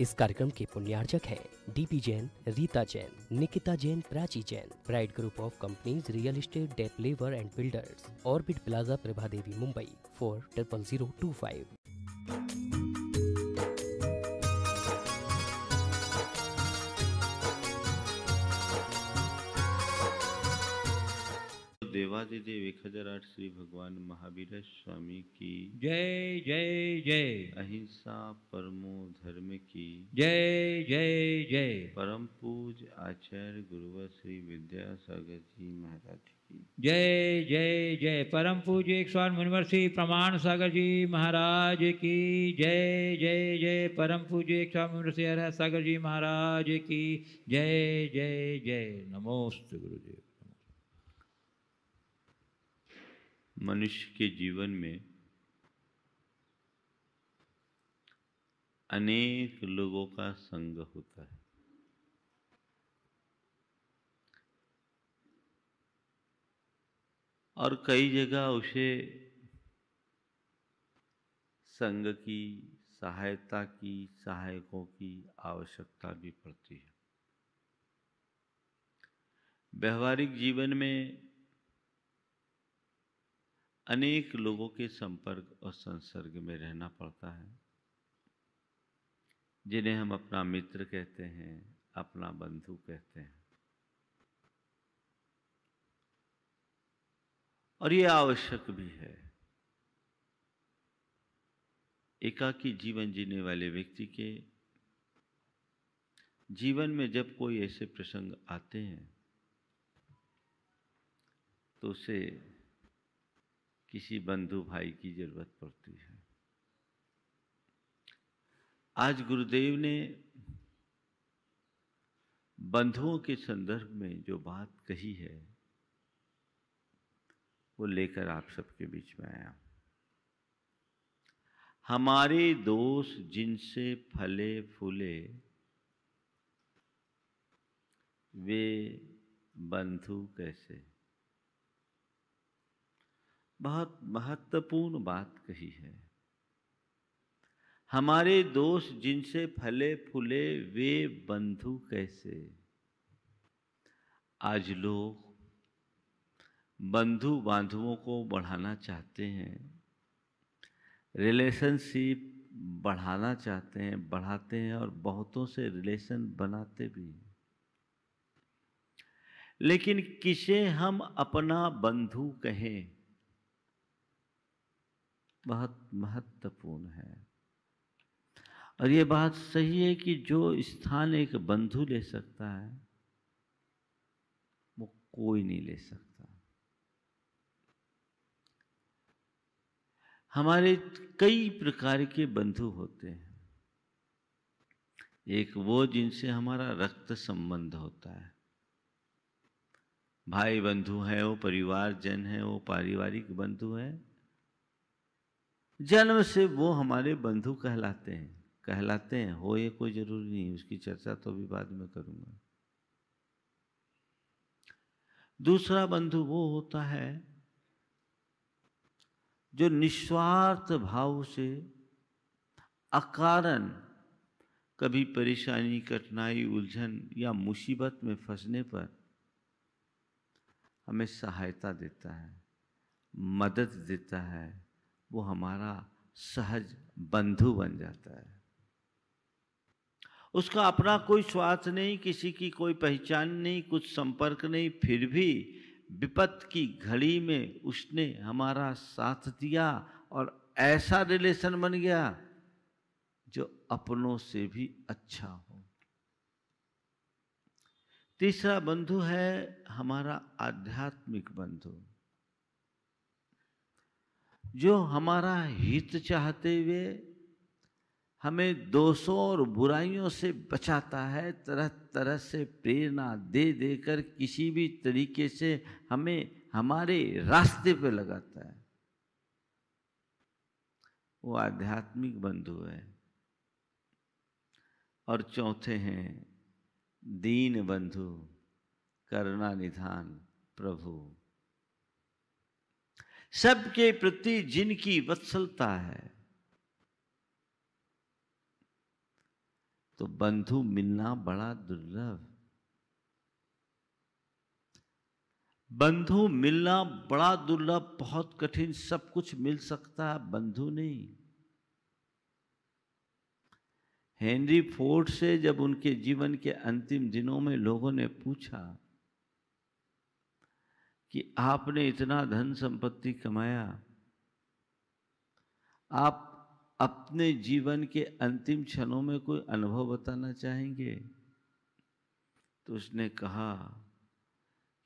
इस कार्यक्रम के पुण्यार्चक हैं DP Jain, Rita Jain, Nikita Jain, Prachi Jain, Pride Group of Companies, real estate, developer and builders, Orbit Plaza, Prabha Devi, Mumbai 400025। देवादिदेव 1008 श्री भगवान महावीर स्वामी की जय जय जय। अहिंसा परमो धर्म की जय जय जय। परम पूज आचार्य गुरुवर श्री विद्यासागर जी महाराज की जय जय जय। परम पूज्य 108 मुनिवर श्री प्रमाण सागर जी महाराज की जय जय जय। परम पूज्य 108 मुनिवर श्री हरि सागर जी महाराज की जय जय जय। नमोस्तु गुरुदेव। मनुष्य के जीवन में अनेक लोगों का संग होता है। और कई जगह उसे संग की, सहायता की, सहायकों की आवश्यकता भी पड़ती है। व्यवहारिक जीवन में अनेक लोगों के संपर्क और संसर्ग में रहना पड़ता है, जिन्हें हम अपना मित्र कहते हैं, अपना बंधु कहते हैं। और ये आवश्यक भी है। एकाकी जीवन जीने वाले व्यक्ति के जीवन में जब कोई ऐसे प्रसंग आते हैं तो उसे किसी बंधु भाई की जरूरत पड़ती है। आज गुरुदेव ने बंधुओं के संदर्भ में जो बात कही है वो लेकर आप सबके बीच में आया। हमारे दोस्त जिनसे फले फूले वे बंधु कैसे। बहुत महत्वपूर्ण बात कही है। हमारे दोस्त जिनसे फले फूले वे बंधु कैसे। आज लोग बंधु बांधवों को बढ़ाना चाहते हैं, रिलेशनशिप बढ़ाना चाहते हैं, बढ़ाते हैं और बहुतों से रिलेशन बनाते भी हैं। लेकिन किसे हम अपना बंधु कहें, बहुत महत्वपूर्ण है। और ये बात सही है कि जो स्थान एक बंधु ले सकता है वो कोई नहीं ले सकता। हमारे कई प्रकार के बंधु होते हैं। एक वो जिनसे हमारा रक्त संबंध होता है, भाई बंधु है, वो परिवारजन है, वो पारिवारिक बंधु है। जन्म से वो हमारे बंधु कहलाते हैं। हो ये कोई जरूरी नहीं, उसकी चर्चा तो अभी बाद में करूंगा। दूसरा बंधु वो होता है जो निस्वार्थ भाव से अकारण कभी परेशानी, कठिनाई, उलझन या मुसीबत में फंसने पर हमें सहायता देता है, मदद देता है। वो हमारा सहज बंधु बन जाता है। उसका अपना कोई स्वार्थ नहीं, किसी की कोई पहचान नहीं, कुछ संपर्क नहीं, फिर भी विपत की घड़ी में उसने हमारा साथ दिया और ऐसा रिलेशन बन गया जो अपनों से भी अच्छा हो। तीसरा बंधु है हमारा आध्यात्मिक बंधु, जो हमारा हित चाहते हुए हमें दोषों और बुराइयों से बचाता है, तरह तरह से प्रेरणा दे देकर किसी भी तरीके से हमें हमारे रास्ते पे लगाता है। वो आध्यात्मिक बंधु है। और चौथे हैं दीन बंधु, करुणा निधान प्रभु। सबके प्रति जिनकी वत्सलता है, तो बंधु मिलना बड़ा दुर्लभ। बंधु मिलना बड़ा दुर्लभ, बहुत कठिन। सब कुछ मिल सकता है, बंधु नहीं। हेनरी फोर्ड से जब उनके जीवन के अंतिम दिनों में लोगों ने पूछा कि आपने इतना धन संपत्ति कमाया, आप अपने जीवन के अंतिम क्षणों में कोई अनुभव बताना चाहेंगे? तो उसने कहा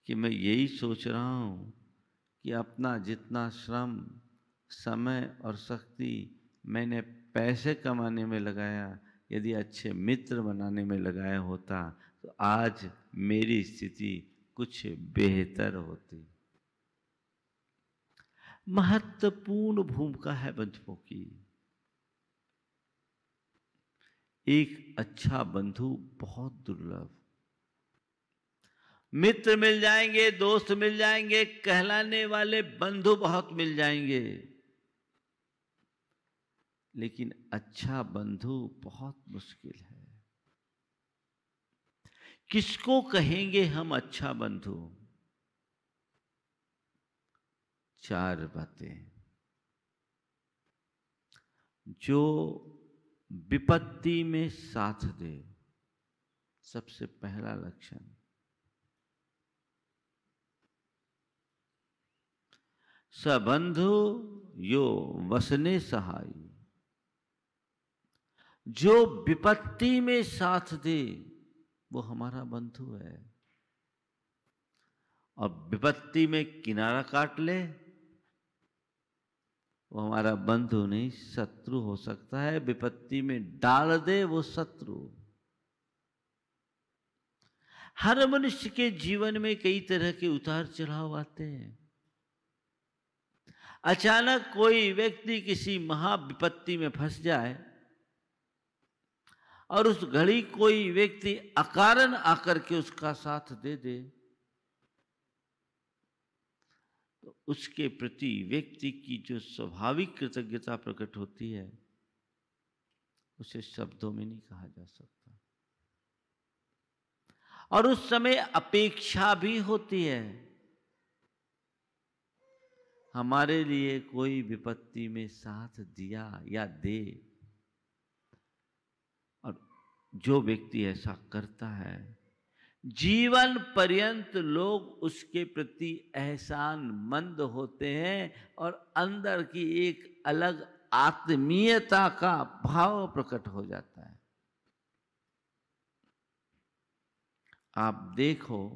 कि मैं यही सोच रहा हूँ कि अपना जितना श्रम, समय और शक्ति मैंने पैसे कमाने में लगाया, यदि अच्छे मित्र बनाने में लगाया होता तो आज मेरी स्थिति कुछ बेहतर होती। महत्वपूर्ण भूमिका है बंधुओं की। एक अच्छा बंधु बहुत दुर्लभ। मित्र मिल जाएंगे, दोस्त मिल जाएंगे, कहलाने वाले बंधु बहुत मिल जाएंगे, लेकिन अच्छा बंधु बहुत मुश्किल है। किसको कहेंगे हम अच्छा बंधु? 4 बातें। जो विपत्ति में साथ दे, सबसे पहला लक्षण। सबंधु यो वसने सहाई। जो विपत्ति में साथ दे वो हमारा बंधु है, और विपत्ति में किनारा काट ले वो हमारा बंधु नहीं, शत्रु हो सकता है। विपत्ति में डाल दे वो शत्रु। हर मनुष्य के जीवन में कई तरह के उतार चढ़ाव आते हैं। अचानक कोई व्यक्ति किसी महाविपत्ति में फंस जाए और उस घड़ी कोई व्यक्ति अकारण आकर के उसका साथ दे दे, तो उसके प्रति व्यक्ति की जो स्वाभाविक कृतज्ञता प्रकट होती है उसे शब्दों में नहीं कहा जा सकता। और उस समय अपेक्षा भी होती है, हमारे लिए कोई विपत्ति में साथ दिया या दे। और जो व्यक्ति ऐसा करता है, जीवन पर्यंत लोग उसके प्रति एहसानमंद होते हैं और अंदर की एक अलग आत्मीयता का भाव प्रकट हो जाता है। आप देखो,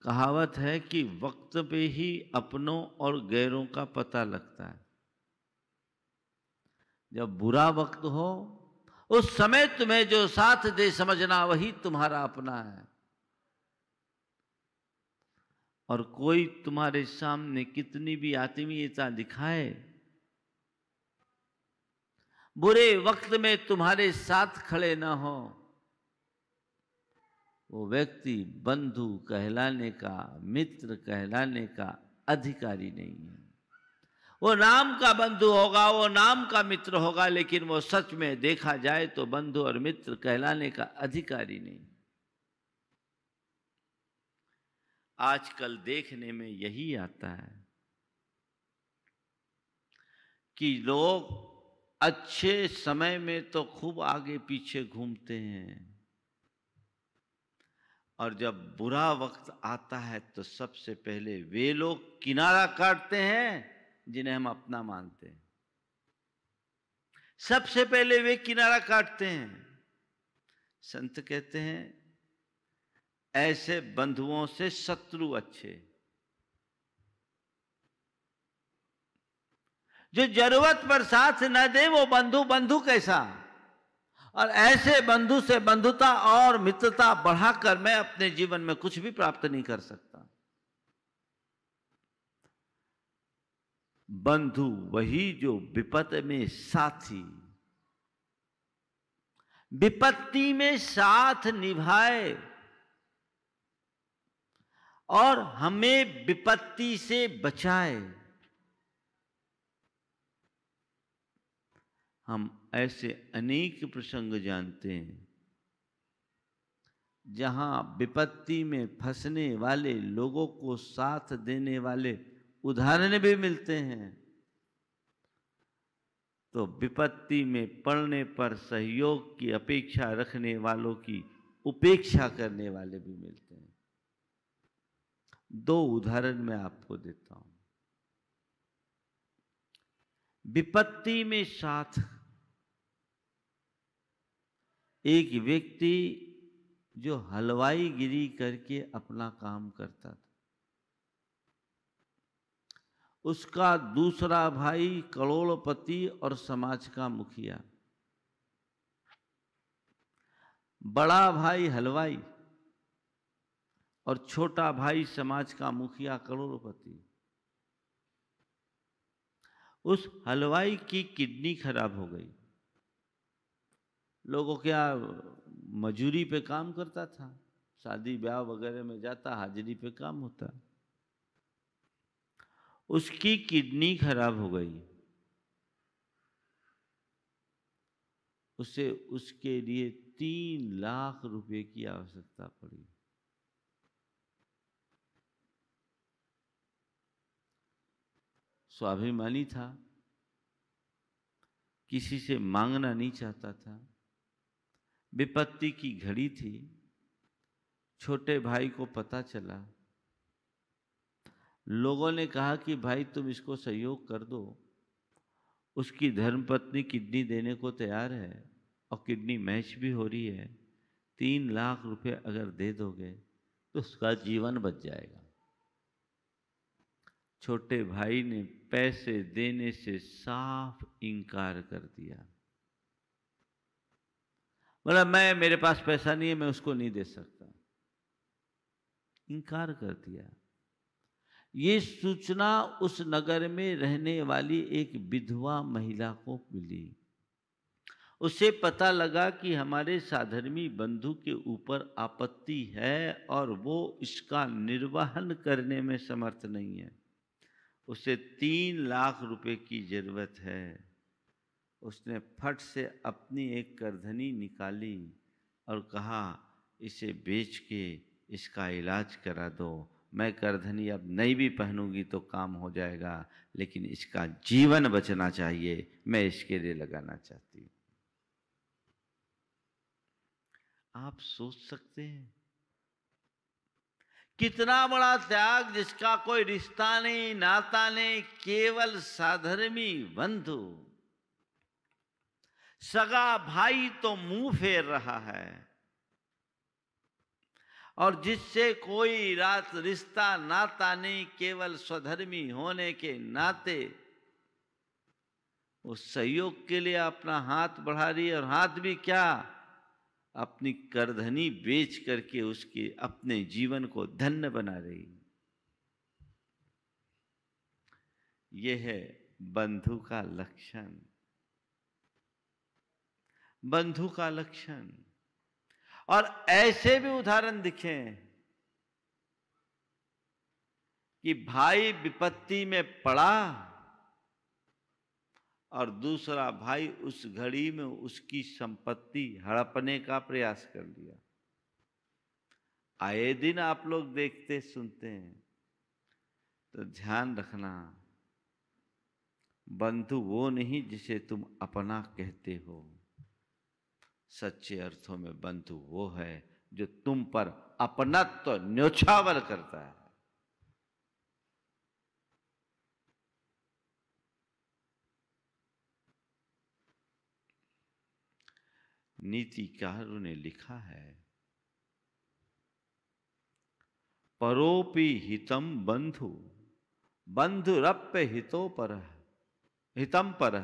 कहावत है कि वक्त पे ही अपनों और गैरों का पता लगता है। जब बुरा वक्त हो उस समय तुम्हें जो साथ दे, समझना वही तुम्हारा अपना है। और कोई तुम्हारे सामने कितनी भी आत्मीयता दिखाए, बुरे वक्त में तुम्हारे साथ खड़े ना हो, वो व्यक्ति बंधु कहलाने का, मित्र कहलाने का अधिकारी नहीं है। वो नाम का बंधु होगा, वो नाम का मित्र होगा, लेकिन वो सच में देखा जाए तो बंधु और मित्र कहलाने का अधिकारी नहीं। आजकल देखने में यही आता है कि लोग अच्छे समय में तो खूब आगे पीछे घूमते हैं, और जब बुरा वक्त आता है तो सबसे पहले वे लोग किनारा काटते हैं जिन्हें हम अपना मानते हैं। सबसे पहले वे किनारा काटते हैं। संत कहते हैं, ऐसे बंधुओं से शत्रु अच्छे। जो जरूरत पर साथ न दे वो बंधु बंधु कैसा। और ऐसे बंधु से बंधुता और मित्रता बढ़ाकर मैं अपने जीवन में कुछ भी प्राप्त नहीं कर सकता। बंधु वही जो विपत में साथी, विपत्ति में साथ निभाए और हमें विपत्ति से बचाए। हम ऐसे अनेक प्रसंग जानते हैं जहां विपत्ति में फंसने वाले लोगों को साथ देने वाले उदाहरण भी मिलते हैं, तो विपत्ति में पड़ने पर सहयोग की अपेक्षा रखने वालों की उपेक्षा करने वाले भी मिलते हैं। दो उदाहरण मैं आपको देता हूं। विपत्ति में साथ एक व्यक्ति जो हलवाई गिरी करके अपना काम करता था, उसका दूसरा भाई करोड़पति और समाज का मुखिया, बड़ा भाई हलवाई और छोटा भाई समाज का मुखिया करोड़पति। उस हलवाई की किडनी खराब हो गई। लोगों क्या मजूरी पे काम करता था, शादी ब्याह वगैरह में जाता, हाजिरी पे काम होता। उसकी किडनी खराब हो गई। उसे उसके लिए 3 लाख रुपए की आवश्यकता पड़ी। स्वाभिमानी था, किसी से मांगना नहीं चाहता था। विपत्ति की घड़ी थी। छोटे भाई को पता चला, लोगों ने कहा कि भाई तुम इसको सहयोग कर दो, उसकी धर्मपत्नी किडनी देने को तैयार है और किडनी मैच भी हो रही है। 3 लाख रुपए अगर दे दोगे तो उसका जीवन बच जाएगा। छोटे भाई ने पैसे देने से साफ इनकार कर दिया। बोला मेरे पास पैसा नहीं है, मैं उसको नहीं दे सकता। इनकार कर दिया। ये सूचना उस नगर में रहने वाली एक विधवा महिला को मिली। उसे पता लगा कि हमारे साधर्मी बंधु के ऊपर आपत्ति है और वो इसका निर्वहन करने में समर्थ नहीं है। उसे 3 लाख रुपए की जरूरत है। उसने फट से अपनी एक करधनी निकाली और कहा, इसे बेच के इसका इलाज करा दो। मैं करधनी अब नहीं भी पहनूंगी तो काम हो जाएगा, लेकिन इसका जीवन बचना चाहिए, मैं इसके लिए लगाना चाहती हूँ। आप सोच सकते हैं कितना बड़ा त्याग, जिसका कोई रिश्ता नहीं, नाता नहीं, केवल साधर्मी बंधु, सगा भाई तो मुंह फेर रहा है, और जिससे कोई रिश्ता नाता नहीं, केवल स्वधर्मी होने के नाते वो सहयोग के लिए अपना हाथ बढ़ा रही है। और हाथ भी क्या, अपनी करधनी बेच करके उसके अपने जीवन को धन्य बना रही। यह है बंधु का लक्षण। बंधु का लक्षण। और ऐसे भी उदाहरण दिखे कि भाई विपत्ति में पड़ा और दूसरा भाई उस घड़ी में उसकी संपत्ति हड़पने का प्रयास कर लिया। आए दिन आप लोग देखते सुनते हैं, तो ध्यान रखना, बंधु वो नहीं जिसे तुम अपना कहते हो। सच्चे अर्थों में बंधु वो है जो तुम पर अपनत्व न्योछावर करता है। नीतिकारों ने लिखा है, परोपि हितम बंधु बंधुरप्य हितम पर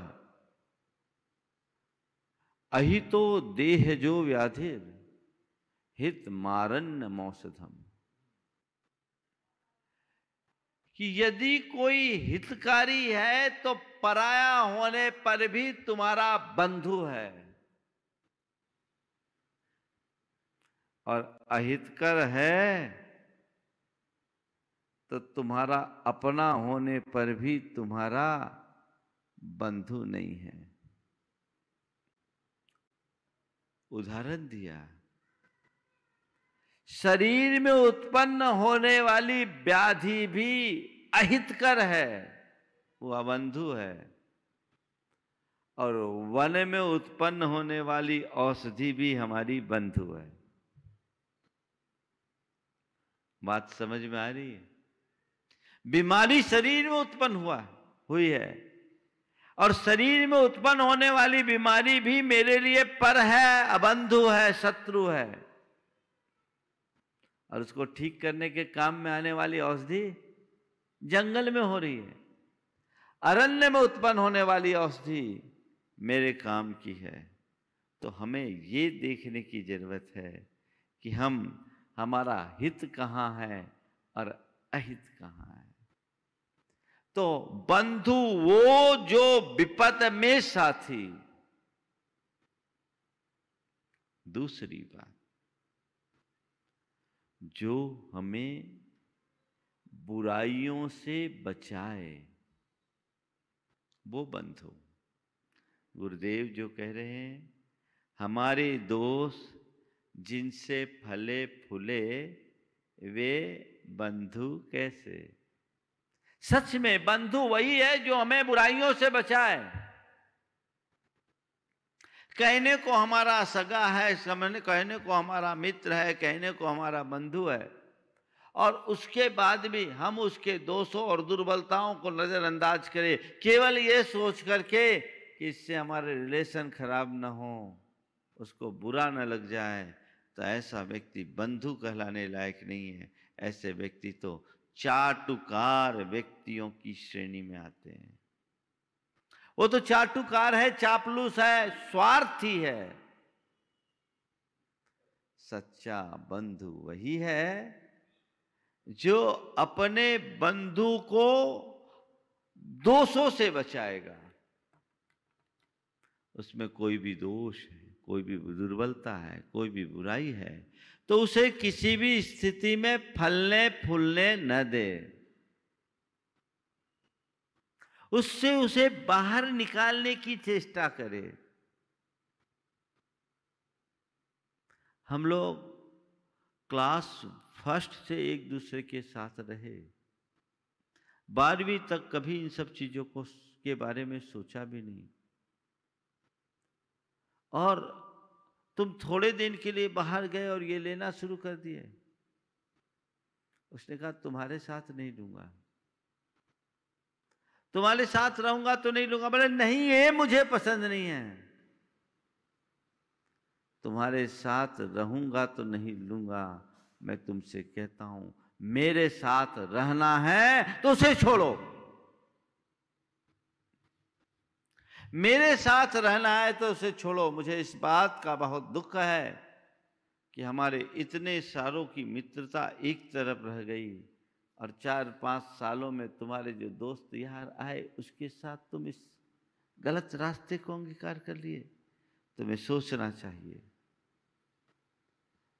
अहितो देह जो व्याधिर हित मारण्य मौषधम। कि यदि कोई हितकारी है तो पराया होने पर भी तुम्हारा बंधु है, और अहितकर है तो तुम्हारा अपना होने पर भी तुम्हारा बंधु नहीं है। उदाहरण दिया। शरीर में उत्पन्न होने वाली व्याधि भी अहितकर है, वो अबंधु है, और वन में उत्पन्न होने वाली औषधि भी हमारी बंधु है। बात समझ में आ रही है? बीमारी शरीर में उत्पन्न हुई है, और शरीर में उत्पन्न होने वाली बीमारी भी मेरे लिए पर है, अबंधु है, शत्रु है, और उसको ठीक करने के काम में आने वाली औषधि जंगल में हो रही है। अरण्य में उत्पन्न होने वाली औषधि मेरे काम की है। तो हमें ये देखने की जरूरत है कि हमारा हित कहाँ है और अहित कहाँ है। तो बंधु वो जो विपद में साथी। दूसरी बात, जो हमें बुराइयों से बचाए, वो बंधु। गुरुदेव जो कह रहे हैं, हमारे दोस्त जिनसे फले फूले वे बंधु कैसे। सच में बंधु वही है जो हमें बुराइयों से बचाए। कहने को हमारा सगा है, कहने को हमारा मित्र है, कहने को हमारा बंधु है, और उसके बाद भी हम उसके दोषों और दुर्बलताओं को नजरअंदाज करें, केवल ये सोच करके कि इससे हमारे रिलेशन खराब ना हो, उसको बुरा न लग जाए, तो ऐसा व्यक्ति बंधु कहलाने लायक नहीं है। ऐसे व्यक्ति तो चाटुकार व्यक्तियों की श्रेणी में आते हैं। वो तो चाटुकार है, चापलूस है, स्वार्थी है। सच्चा बंधु वही है जो अपने बंधु को दोषों से बचाएगा। उसमें कोई भी दोष है, कोई भी दुर्बलता है, कोई भी बुराई है, तो उसे किसी भी स्थिति में फलने फूलने न दे। उससे उसे बाहर निकालने की चेष्टा करे। हम लोग क्लास फर्स्ट से एक दूसरे के साथ रहे, 12वीं तक कभी इन सब चीजों के बारे में सोचा भी नहीं, और तुम थोड़े दिन के लिए बाहर गए और ये लेना शुरू कर दिए। उसने कहा तुम्हारे साथ नहीं लूंगा, तुम्हारे साथ रहूंगा तो नहीं लूंगा। बोले नहीं, ये मुझे पसंद नहीं है। तुम्हारे साथ रहूंगा तो नहीं लूंगा। मैं तुमसे कहता हूं, मेरे साथ रहना है तो उसे छोड़ो। मेरे साथ रहना है तो उसे छोड़ो। मुझे इस बात का बहुत दुख है कि हमारे इतने सालों की मित्रता एक तरफ रह गई, और 4-5 सालों में तुम्हारे जो दोस्त यार आए, उसके साथ तुम इस गलत रास्ते को अंगीकार कर लिए। तुम्हें सोचना चाहिए,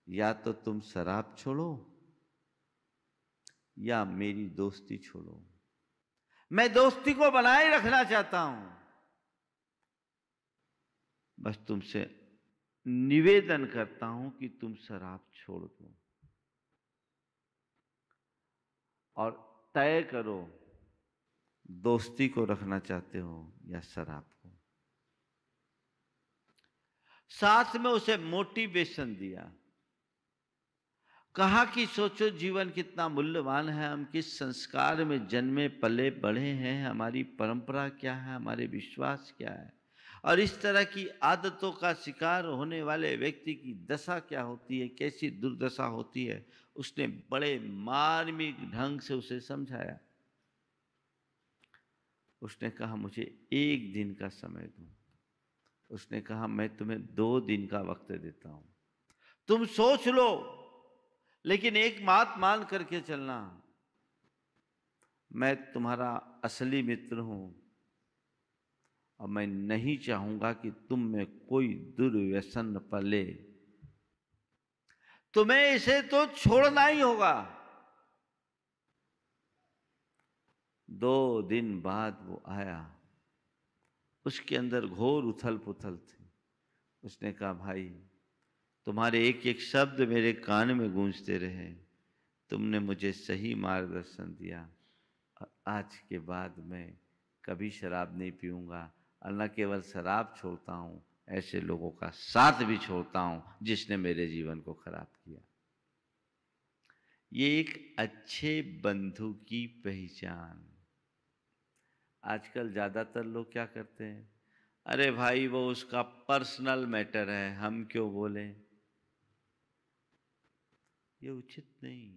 या तो तुम शराब छोड़ो या मेरी दोस्ती छोड़ो। मैं दोस्ती को बनाए रखना चाहता हूं, बस तुमसे निवेदन करता हूं कि तुम शराब छोड़ दो, और तय करो दोस्ती को रखना चाहते हो या शराब को। साथ में उसे मोटिवेशन दिया, कहा कि सोचो जीवन कितना मूल्यवान है, हम किस संस्कार में जन्मे पले बढ़े हैं, हमारी परंपरा क्या है, हमारे विश्वास क्या है, और इस तरह की आदतों का शिकार होने वाले व्यक्ति की दशा क्या होती है, कैसी दुर्दशा होती है। उसने बड़े मार्मिक ढंग से उसे समझाया। उसने कहा मुझे 1 दिन का समय दो। उसने कहा मैं तुम्हें 2 दिन का वक्त देता हूं, तुम सोच लो, लेकिन एक बात मान करके चलना, मैं तुम्हारा असली मित्र हूं, और मैं नहीं चाहूंगा कि तुम में कोई दुर्व्यसन पले। तुम्हें इसे तो छोड़ना ही होगा। 2 दिन बाद वो आया, उसके अंदर घोर उथल पुथल थी। उसने कहा भाई तुम्हारे एक एक शब्द मेरे कान में गूंजते रहे। तुमने मुझे सही मार्गदर्शन दिया। आज के बाद मैं कभी शराब नहीं पीऊँगा और न केवल शराब छोड़ता हूँ, ऐसे लोगों का साथ भी छोड़ता हूँ जिसने मेरे जीवन को खराब किया। ये एक अच्छे बंधु की पहचान। आजकल ज़्यादातर लोग क्या करते हैं, अरे भाई वो उसका पर्सनल मैटर है, हम क्यों बोलें। ये उचित नहीं।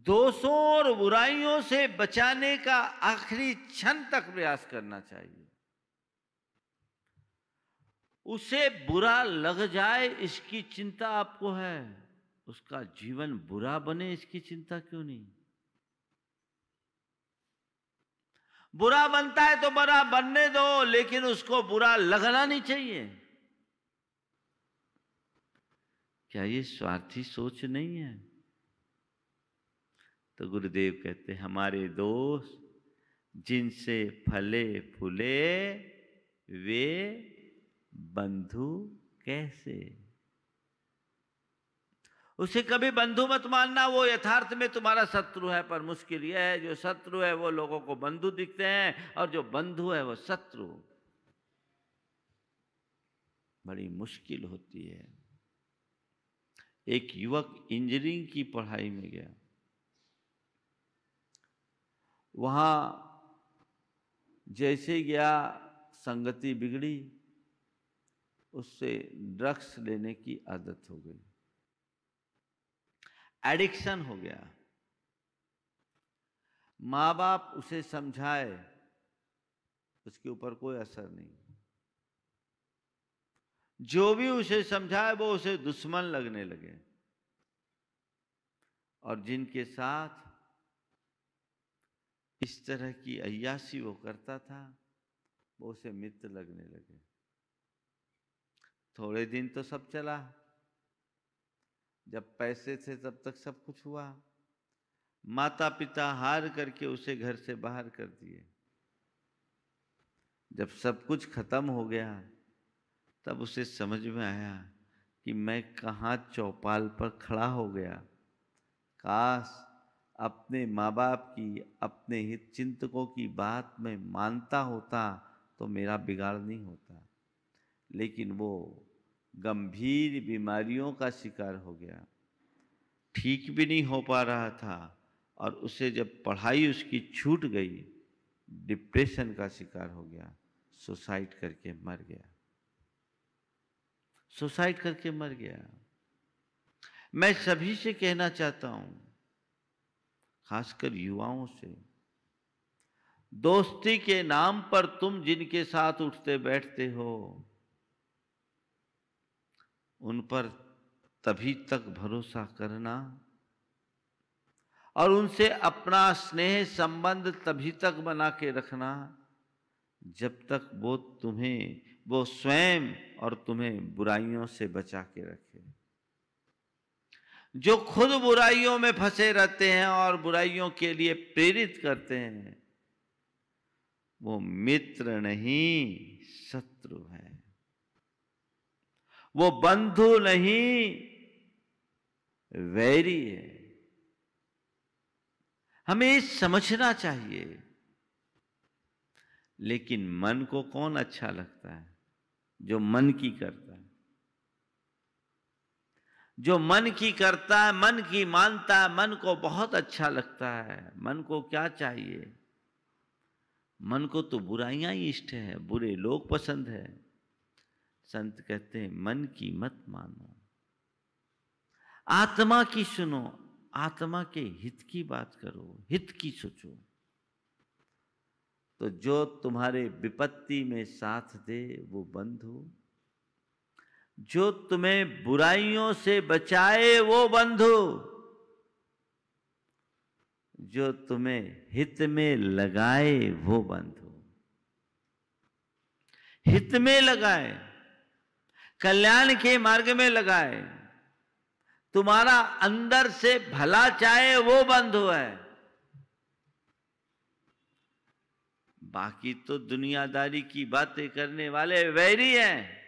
दोषों और बुराइयों से बचाने का आखिरी क्षण तक प्रयास करना चाहिए। उसे बुरा लग जाए इसकी चिंता आपको है, उसका जीवन बुरा बने इसकी चिंता क्यों नहीं। बुरा बनता है तो बुरा बनने दो, लेकिन उसको बुरा लगना नहीं चाहिए। क्या ये स्वार्थी सोच नहीं है? तो गुरुदेव कहते हैं, हमारे दोस्त जिनसे फले फूले वे बंधु कैसे। उसे कभी बंधु मत मानना, वो यथार्थ में तुम्हारा शत्रु है। पर मुश्किल यह है, जो शत्रु है वो लोगों को बंधु दिखते हैं और जो बंधु है वो शत्रु। बड़ी मुश्किल होती है। एक युवक इंजीनियरिंग की पढ़ाई में गया, वहां जैसे गया संगति बिगड़ी, उससे ड्रग्स लेने की आदत हो गई, एडिक्शन हो गया। माँ बाप उसे समझाए, उसके ऊपर कोई असर नहीं। जो भी उसे समझाए वो उसे दुश्मन लगने लगे, और जिनके साथ इस तरह की अय्याशी वो करता था वो उसे मित्र लगने लगे। थोड़े दिन तो सब चला, जब पैसे थे तब तक सब कुछ हुआ। माता पिता हार करके उसे घर से बाहर कर दिए। जब सब कुछ खत्म हो गया तब उसे समझ में आया कि मैं कहाँ चौपाल पर खड़ा हो गया। काश अपने माँ बाप की, अपने हित चिंतकों की बात में मानता होता तो मेरा बिगाड़ नहीं होता। लेकिन वो गंभीर बीमारियों का शिकार हो गया, ठीक भी नहीं हो पा रहा था, और उसे जब पढ़ाई उसकी छूट गई, डिप्रेशन का शिकार हो गया, सुसाइड करके मर गया। सुसाइड करके मर गया। मैं सभी से कहना चाहता हूं, खासकर युवाओं से, दोस्ती के नाम पर तुम जिनके साथ उठते बैठते हो उन पर तभी तक भरोसा करना, और उनसे अपना स्नेह संबंध तभी तक बना के रखना जब तक वो स्वयं और तुम्हें बुराइयों से बचा के रखे। जो खुद बुराइयों में फंसे रहते हैं और बुराइयों के लिए प्रेरित करते हैं, वो मित्र नहीं शत्रु है। वो बंधु नहीं वैरी है। हमें समझना चाहिए। लेकिन मन को कौन अच्छा लगता है? जो मन की करता है। जो मन की करता है, मन की मानता है, मन को बहुत अच्छा लगता है। मन को क्या चाहिए? मन को तो बुराइयां ही इष्ट है, बुरे लोग पसंद है। संत कहते हैं मन की मत मानो, आत्मा की सुनो, आत्मा के हित की बात करो, हित की सोचो। तो जो तुम्हारे विपत्ति में साथ दे वो बंधु, जो तुम्हें बुराइयों से बचाए वो बंधु, जो तुम्हें हित में लगाए वो बंधु। हित में लगाए, कल्याण के मार्ग में लगाए, तुम्हारा अंदर से भला चाहे वो बंधु है। बाकी तो दुनियादारी की बातें करने वाले वैरी हैं।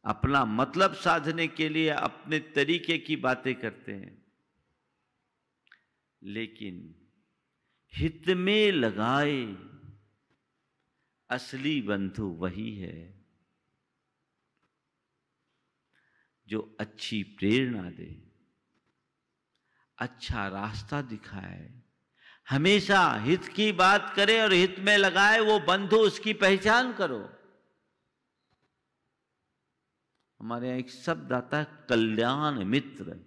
अपना मतलब साधने के लिए अपने तरीके की बातें करते हैं, लेकिन हित में लगाए असली बंधु वही है जो अच्छी प्रेरणा दे, अच्छा रास्ता दिखाए, हमेशा हित की बात करे और हित में लगाए। वो बंधु, उसकी पहचान करो। हमारे यहां एक शब्द आता है कल्याण मित्र।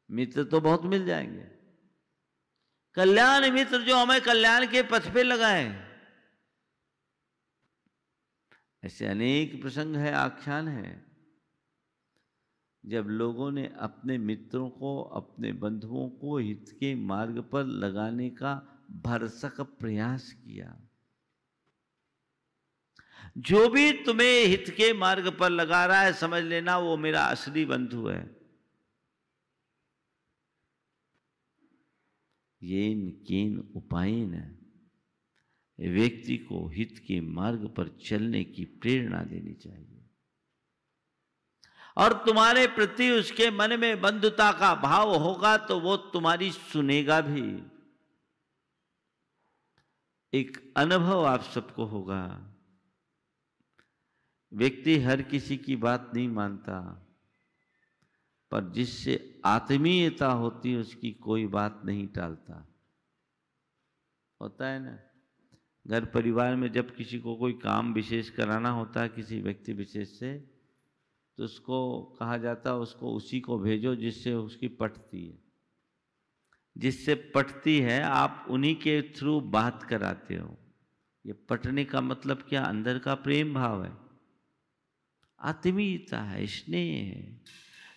मित्र तो बहुत मिल जाएंगे, कल्याण मित्र जो हमें कल्याण के पथ पे लगाए। ऐसे अनेक प्रसंग है, आख्यान है, जब लोगों ने अपने मित्रों को, अपने बंधुओं को हित के मार्ग पर लगाने का भरसक प्रयास किया। जो भी तुम्हें हित के मार्ग पर लगा रहा है, समझ लेना वो मेरा असली बंधु है। येन केन उपायेन व्यक्ति को हित के मार्ग पर चलने की प्रेरणा देनी चाहिए, और तुम्हारे प्रति उसके मन में बंधुता का भाव होगा तो वो तुम्हारी सुनेगा भी। एक अनुभव आप सबको होगा, व्यक्ति हर किसी की बात नहीं मानता, पर जिससे आत्मीयता होती है उसकी कोई बात नहीं टालता। होता है ना, घर परिवार में जब किसी को कोई काम विशेष कराना होता है किसी व्यक्ति विशेष से, तो उसको कहा जाता है उसको उसी को भेजो जिससे उसकी पटती है। जिससे पटती है आप उन्हीं के थ्रू बात कराते हो। ये पटने का मतलब क्या? अंदर का प्रेम भाव है, आत्मीयता है, स्नेह है।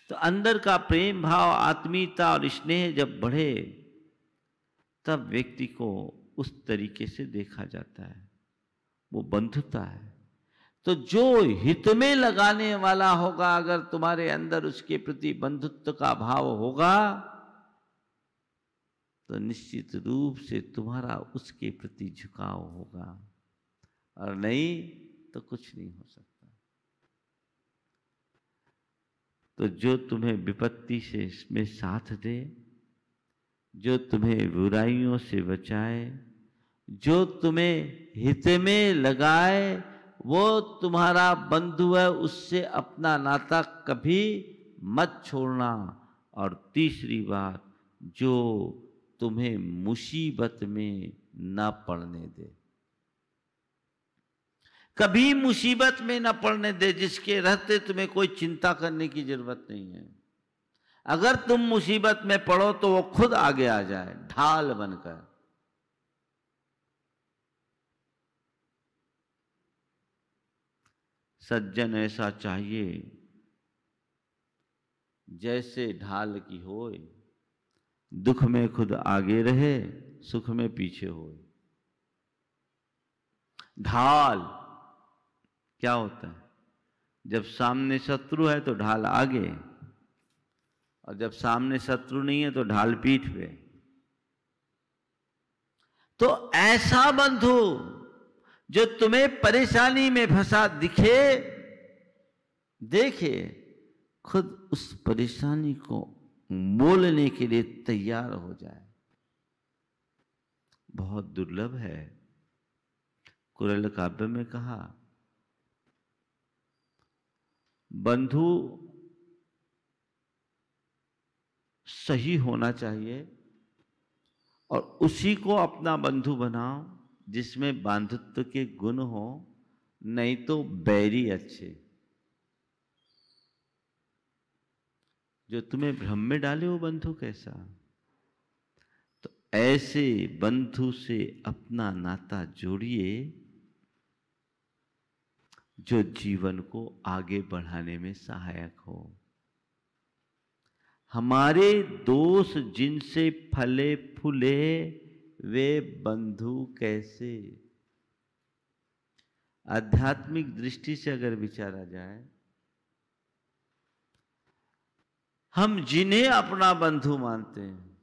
तो अंदर का प्रेम भाव, आत्मीयता और स्नेह जब बढ़े तब व्यक्ति को उस तरीके से देखा जाता है, वो बंधुता है। तो जो हित में लगाने वाला होगा, अगर तुम्हारे अंदर उसके प्रति बंधुत्व का भाव होगा तो निश्चित रूप से तुम्हारा उसके प्रति झुकाव होगा, और नहीं तो कुछ नहीं हो सकता। तो जो तुम्हें विपत्ति से इसमें साथ दे, जो तुम्हें बुराइयों से बचाए, जो तुम्हें हित में लगाए, वो तुम्हारा बंधु है। उससे अपना नाता कभी मत छोड़ना। और तीसरी बात, जो तुम्हें मुसीबत में ना पड़ने दे, कभी मुसीबत में ना पड़ने दे, जिसके रहते तुम्हें कोई चिंता करने की जरूरत नहीं है। अगर तुम मुसीबत में पड़ो तो वो खुद आगे आ जाए ढाल बनकर। सज्जन ऐसा चाहिए जैसे ढाल की होए, दुख में खुद आगे रहे, सुख में पीछे होए। ढाल क्या होता है? जब सामने शत्रु है तो ढाल आगे, और जब सामने शत्रु नहीं है तो ढाल पीठ पे। तो ऐसा बंधु जो तुम्हें परेशानी में फंसा दिखे, देखे, खुद उस परेशानी को मोलने के लिए तैयार हो जाए, बहुत दुर्लभ है। कुरल काव्य में कहा, बंधु सही होना चाहिए और उसी को अपना बंधु बनाओ जिसमें बंधुत्व के गुण हो, नहीं तो बैरी अच्छे जो तुम्हें भ्रम में डाले वो बंधु कैसा। तो ऐसे बंधु से अपना नाता जोड़िए जो जीवन को आगे बढ़ाने में सहायक हो। हमारे दोष जिनसे फले फूले वे बंधु कैसे। आध्यात्मिक दृष्टि से अगर विचारा जाए, हम जिन्हें अपना बंधु मानते हैं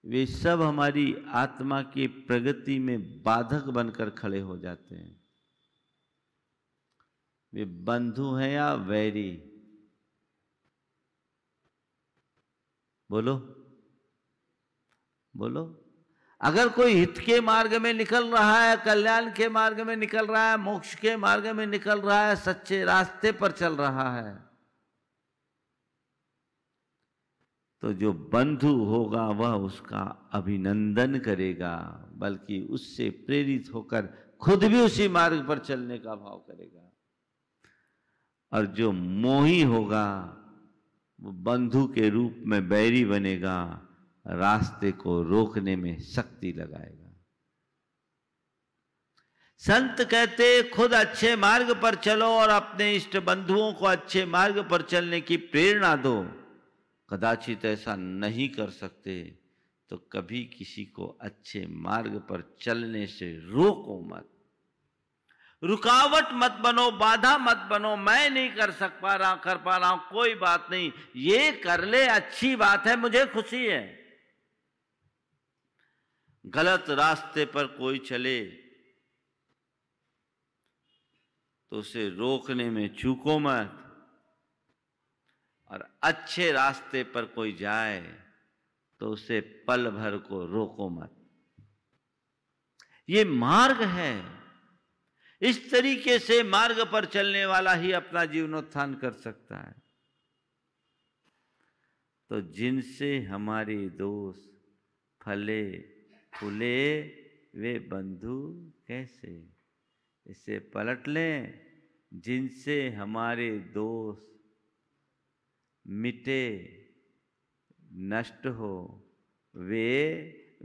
वे सब हमारी आत्मा की प्रगति में बाधक बनकर खड़े हो जाते हैं। वे बंधु हैं या वैरी? बोलो बोलो। अगर कोई हित के मार्ग में निकल रहा है, कल्याण के मार्ग में निकल रहा है, मोक्ष के मार्ग में निकल रहा है, सच्चे रास्ते पर चल रहा है, तो जो बंधु होगा वह उसका अभिनंदन करेगा, बल्कि उससे प्रेरित होकर खुद भी उसी मार्ग पर चलने का भाव करेगा। और जो मोही होगा वो बंधु के रूप में बैरी बनेगा, रास्ते को रोकने में शक्ति लगाएगा। संत कहते खुद अच्छे मार्ग पर चलो और अपने इष्ट बंधुओं को अच्छे मार्ग पर चलने की प्रेरणा दो। कदाचित ऐसा नहीं कर सकते तो कभी किसी को अच्छे मार्ग पर चलने से रोको मत, रुकावट मत बनो, बाधा मत बनो। मैं नहीं कर पा रहा हूं, कोई बात नहीं, ये कर ले, अच्छी बात है, मुझे खुशी है। गलत रास्ते पर कोई चले तो उसे रोकने में चूको मत, और अच्छे रास्ते पर कोई जाए तो उसे पल भर को रोको मत। ये मार्ग है। इस तरीके से मार्ग पर चलने वाला ही अपना जीवनोत्थान कर सकता है। तो जिनसे हमारे दोस्त फले फूले वे बंधु कैसे, इसे पलट लें। जिनसे हमारे दोस्त मिटे नष्ट हो वे,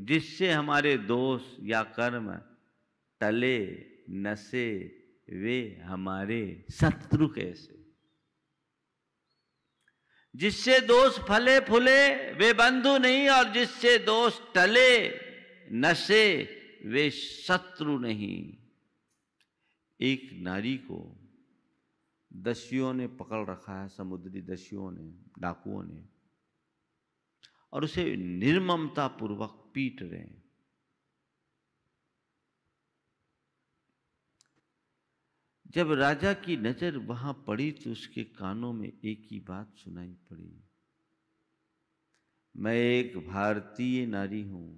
जिससे हमारे दोष या कर्म टले नसे वे हमारे शत्रु कैसे। जिससे दोष फले फूले वे बंधु नहीं, और जिससे दोष टले नसे वे शत्रु नहीं। एक नारी को दस्युओं ने पकड़ रखा है, समुद्री दस्युओं ने, डाकुओं ने, और उसे निर्ममता पूर्वक पीट रहे हैं। जब राजा की नजर वहां पड़ी तो उसके कानों में एक ही बात सुनाई पड़ी, मैं एक भारतीय नारी हूं,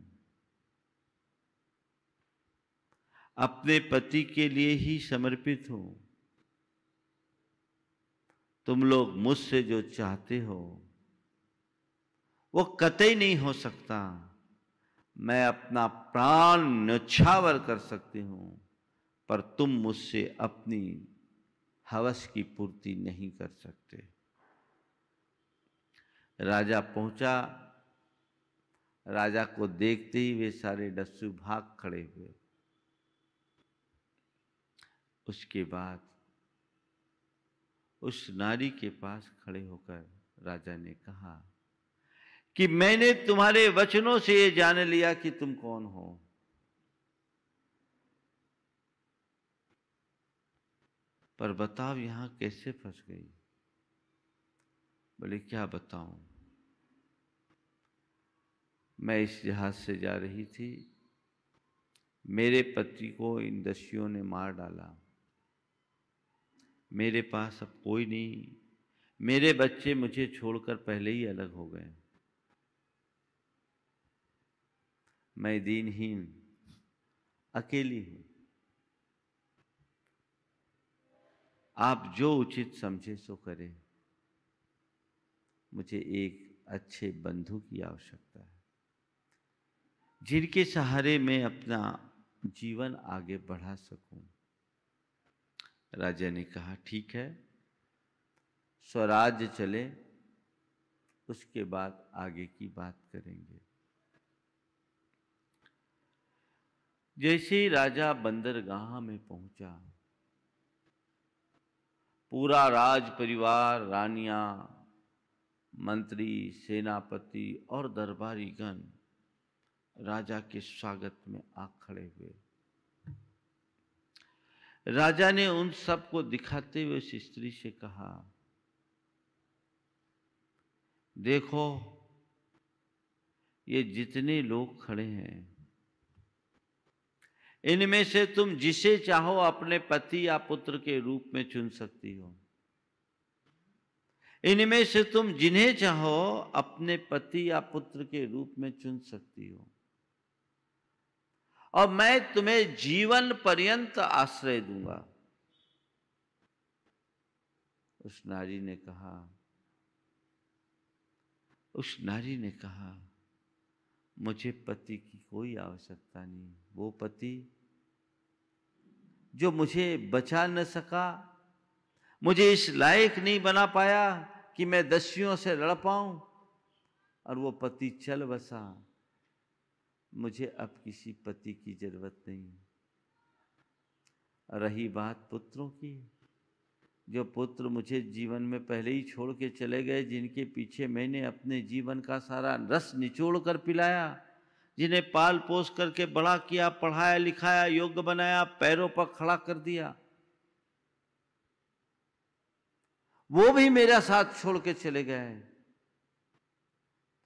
अपने पति के लिए ही समर्पित हूं। तुम लोग मुझसे जो चाहते हो वो कतई नहीं हो सकता। मैं अपना प्राण न्यौछावर कर सकती हूं, पर तुम मुझसे अपनी हवस की पूर्ति नहीं कर सकते। राजा पहुंचा। राजा को देखते ही वे सारे दस्यु भाग खड़े हुए। उसके बाद उस नारी के पास खड़े होकर राजा ने कहा कि मैंने तुम्हारे वचनों से ये जान लिया कि तुम कौन हो। पर बताओ यहां कैसे फंस गई। बोले क्या बताऊं, मैं इस जहाज से जा रही थी, मेरे पति को इन दस्युओं ने मार डाला, मेरे पास अब कोई नहीं, मेरे बच्चे मुझे छोड़कर पहले ही अलग हो गए, मैं दीनहीन अकेली हूं। आप जो उचित समझे सो करें, मुझे एक अच्छे बंधु की आवश्यकता है जिनके सहारे मैं अपना जीवन आगे बढ़ा सकूं। राजा ने कहा ठीक है, स्वराज्य चले, उसके बाद आगे की बात करेंगे। जैसे ही राजा बंदरगाह में पहुंचा, पूरा राज परिवार, रानियां, मंत्री, सेनापति और दरबारीगण राजा के स्वागत में आ खड़े हुए। राजा ने उन सबको दिखाते हुए उस स्त्री से कहा, देखो ये जितने लोग खड़े हैं, इनमें से तुम जिसे चाहो अपने पति या पुत्र के रूप में चुन सकती हो। इनमें से तुम जिन्हें चाहो अपने पति या पुत्र के रूप में चुन सकती हो, और मैं तुम्हें जीवन पर्यंत आश्रय दूंगा। उस नारी ने कहा, मुझे पति की कोई आवश्यकता नहीं। वो पति जो मुझे बचा न सका, मुझे इस लायक नहीं बना पाया कि मैं दस्युओं से लड़ पाऊं, और वो पति चल बसा। मुझे अब किसी पति की जरूरत नहीं। रही बात पुत्रों की, जो पुत्र मुझे जीवन में पहले ही छोड़ के चले गए, जिनके पीछे मैंने अपने जीवन का सारा रस निचोड़ कर पिलाया, जिन्हें पाल पोस करके बड़ा किया, पढ़ाया लिखाया, योग्य बनाया, पैरों पर खड़ा कर दिया, वो भी मेरा साथ छोड़ के चले गए।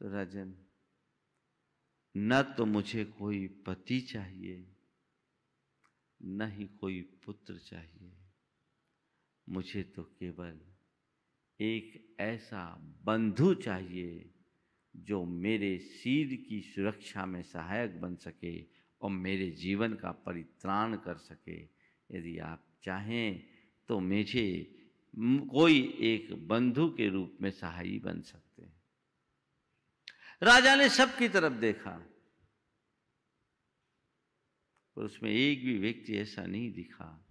तो राजन, न तो मुझे कोई पति चाहिए, न ही कोई पुत्र चाहिए। मुझे तो केवल एक ऐसा बंधु चाहिए जो मेरे सिर की सुरक्षा में सहायक बन सके और मेरे जीवन का परित्राण कर सके। यदि आप चाहें तो मुझे कोई एक बंधु के रूप में सहायी बन सकते हैं। राजा ने सबकी तरफ देखा, पर उसमें एक भी व्यक्ति ऐसा नहीं दिखा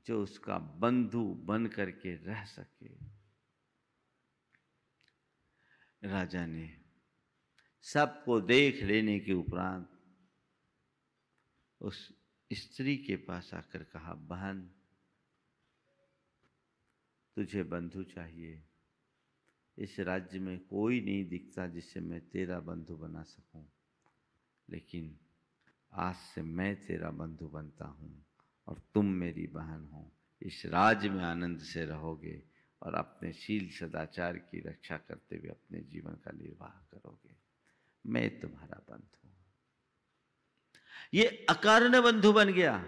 जो उसका बंधु बन करके रह सके। राजा ने सबको देख लेने के उपरांत उस स्त्री के पास आकर कहा, बहन, तुझे बंधु चाहिए। इस राज्य में कोई नहीं दिखता जिससे मैं तेरा बंधु बना सकूं, लेकिन आज से मैं तेरा बंधु बनता हूं और तुम मेरी बहन हो। इस राज्य में आनंद से रहोगे और अपने शील सदाचार की रक्षा करते हुए अपने जीवन का निर्वाह करोगे। मैं तुम्हारा बंधु हूं। ये अकारण बंधु बन गया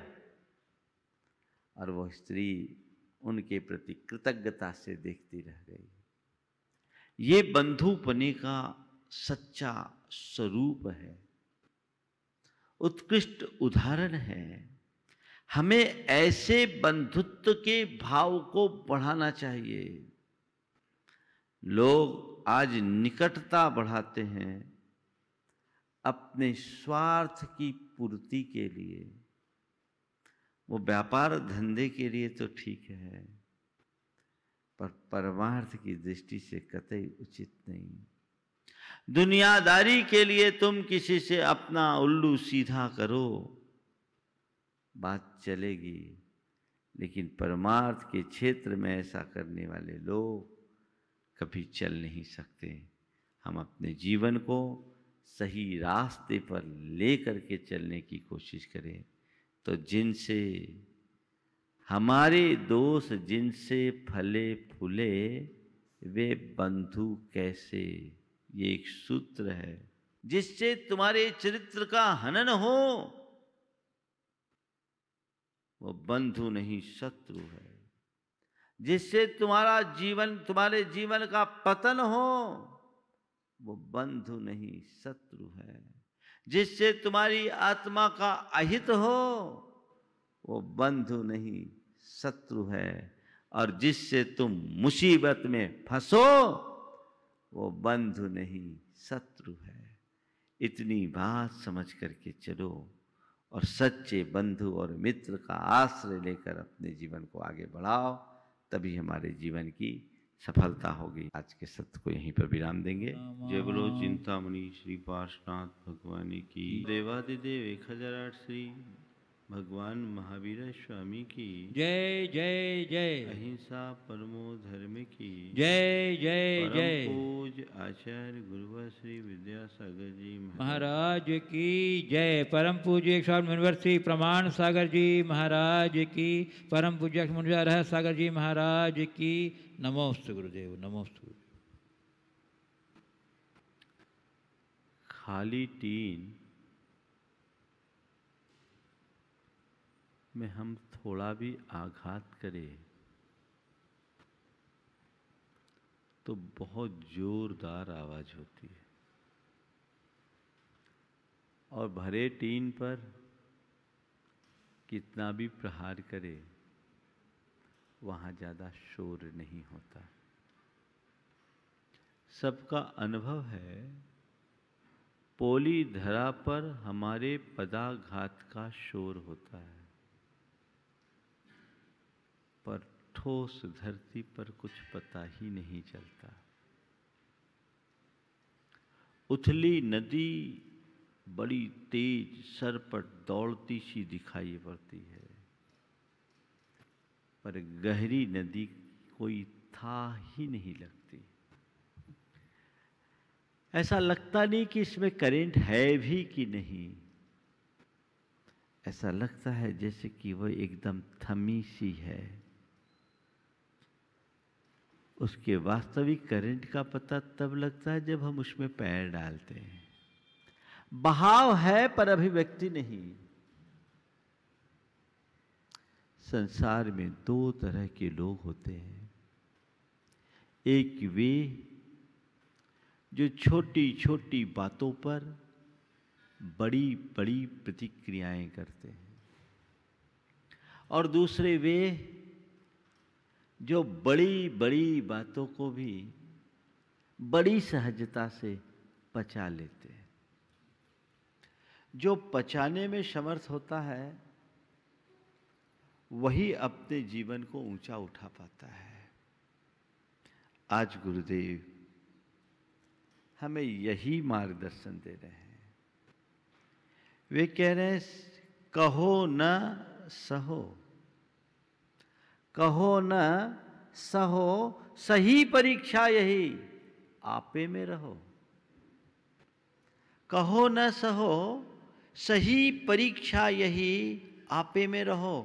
और वह स्त्री उनके प्रति कृतज्ञता से देखती रह गई। ये बंधुपने का सच्चा स्वरूप है, उत्कृष्ट उदाहरण है। हमें ऐसे बंधुत्व के भाव को बढ़ाना चाहिए। लोग आज निकटता बढ़ाते हैं अपने स्वार्थ की पूर्ति के लिए। वो व्यापार धंधे के लिए तो ठीक है, पर परमार्थ की दृष्टि से कतई उचित नहीं। दुनियादारी के लिए तुम किसी से अपना उल्लू सीधा करो, बात चलेगी, लेकिन परमार्थ के क्षेत्र में ऐसा करने वाले लोग कभी चल नहीं सकते। हम अपने जीवन को सही रास्ते पर ले करके चलने की कोशिश करें तो जिनसे हमारे दोस्त जिनसे फले फूले वे बंधु कैसे, ये एक सूत्र है। जिससे तुम्हारे चरित्र का हनन हो वो बंधु नहीं शत्रु है। जिससे तुम्हारे जीवन का पतन हो वो बंधु नहीं शत्रु है। जिससे तुम्हारी आत्मा का अहित हो वो बंधु नहीं शत्रु है। और जिससे तुम मुसीबत में फंसो वो बंधु नहीं शत्रु है। इतनी बात समझ करके चलो और सच्चे बंधु और मित्र का आश्रय लेकर अपने जीवन को आगे बढ़ाओ, तभी हमारे जीवन की सफलता होगी। आज के सत्र को यहीं पर विराम देंगे। जय बोलो चिंतामणि श्री पार्श्वनाथ भगवान की। देवादिदेव 1008 श्री भगवान महावीर स्वामी की जय जय जय। अहिंसा परमो धर्म की जय जय जय। पूज आचार्य गुरुवर श्री विद्यासागर जी महाराज की जय। परम पूज्य 108 मुनिवर श्री प्रमाण सागर जी महाराज की। परम पूज्य मुनिवर रह सागर जी महाराज की। नमोस्तु गुरुदेव, नमोस्तु। खाली टीन में हम थोड़ा भी आघात करें तो बहुत जोरदार आवाज होती है, और भरे टीन पर कितना भी प्रहार करे वहां ज्यादा शोर नहीं होता। सबका अनुभव है, पोली धरा पर हमारे पदाघात का शोर होता है, पर ठोस धरती पर कुछ पता ही नहीं चलता। उथली नदी बड़ी तेज सर पर दौड़ती सी दिखाई पड़ती है, पर गहरी नदी कोई था ही नहीं लगती। ऐसा लगता नहीं कि इसमें करंट है भी कि नहीं, ऐसा लगता है जैसे कि वह एकदम थमी सी है। उसके वास्तविक करंट का पता तब लगता है जब हम उसमें पैर डालते हैं। बहाव है पर अभिव्यक्ति नहीं। संसार में दो तरह के लोग होते हैं, एक वे जो छोटी छोटी बातों पर बड़ी बड़ी प्रतिक्रियाएं करते हैं, और दूसरे वे जो बड़ी बड़ी बातों को भी बड़ी सहजता से पचा लेते हैं। जो पचाने में समर्थ होता है वही अपने जीवन को ऊंचा उठा पाता है। आज गुरुदेव हमें यही मार्गदर्शन दे रहे हैं। वे कह रहे हैं, कहो न सहो, कहो न सहो, सही परीक्षा यही आपे में रहो। कहो न सहो, सही परीक्षा यही आपे में रहो।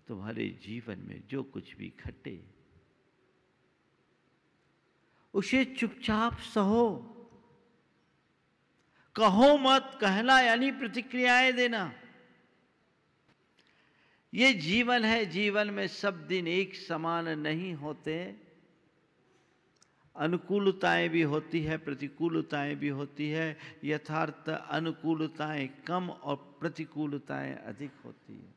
तुम्हारे जीवन में जो कुछ भी घटे उसे चुपचाप सहो। कहो मत, कहना यानी प्रतिक्रियाएं देना। ये जीवन है, जीवन में सब दिन एक समान नहीं होते। अनुकूलताएं भी होती है, प्रतिकूलताएं भी होती है। यथार्थ अनुकूलताएं कम और प्रतिकूलताएं अधिक होती है।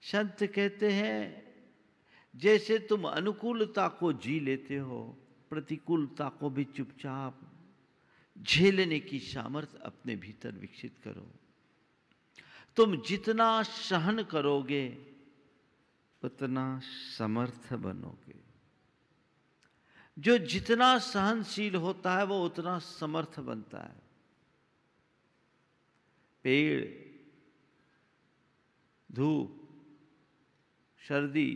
संत कहते हैं, जैसे तुम अनुकूलता को जी लेते हो, प्रतिकूलता को भी चुपचाप झेलने की सामर्थ्य अपने भीतर विकसित करो। तुम जितना सहन करोगे उतना समर्थ बनोगे। जो जितना सहनशील होता है वो उतना समर्थ बनता है। पेड़ धूप, सर्दी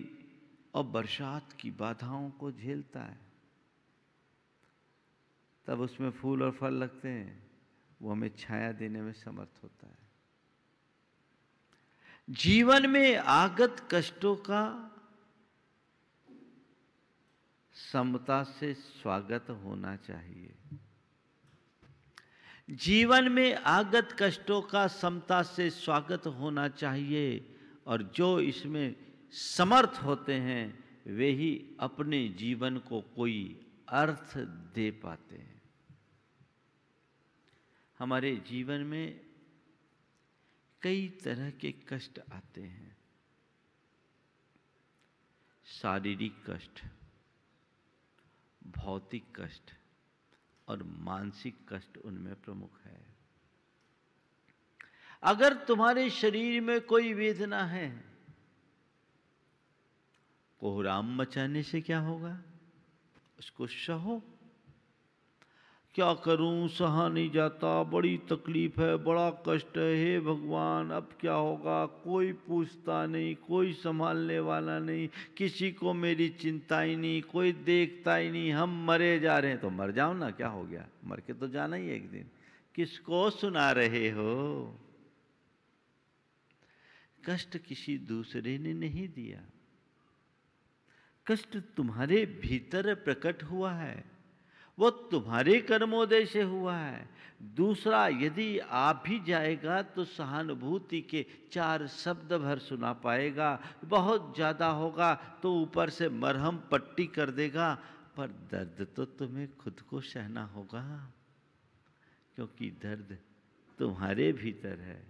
और बरसात की बाधाओं को झेलता है, तब उसमें फूल और फल लगते हैं। वो हमें छाया देने में समर्थ होता है। जीवन में आगत कष्टों का समता से स्वागत होना चाहिए। जीवन में आगत कष्टों का समता से स्वागत होना चाहिए, और जो इसमें समर्थ होते हैं वे ही अपने जीवन को कोई अर्थ दे पाते हैं। हमारे जीवन में कई तरह के कष्ट आते हैं। शारीरिक कष्ट, भौतिक कष्ट और मानसिक कष्ट उनमें प्रमुख है। अगर तुम्हारे शरीर में कोई वेदना है, कोहराम मचाने से क्या होगा? उसको सहो। क्या करूं, सहा नहीं जाता, बड़ी तकलीफ है, बड़ा कष्ट है, हे भगवान अब क्या होगा? कोई पूछता नहीं, कोई संभालने वाला नहीं, किसी को मेरी चिंता ही नहीं, कोई देखता ही नहीं, हम मरे जा रहे हैं। तो मर जाओ ना, क्या हो गया? मर के तो जाना ही एक दिन। किसको सुना रहे हो? कष्ट किसी दूसरे ने नहीं दिया, कष्ट तुम्हारे भीतर प्रकट हुआ है। वो तुम्हारे कर्मोदय से हुआ है। दूसरा, यदि आप भी जाएगा तो सहानुभूति के 4 शब्द भर सुना पाएगा। बहुत ज़्यादा होगा तो ऊपर से मरहम पट्टी कर देगा, पर दर्द तो तुम्हें खुद को सहना होगा, क्योंकि दर्द तुम्हारे भीतर है,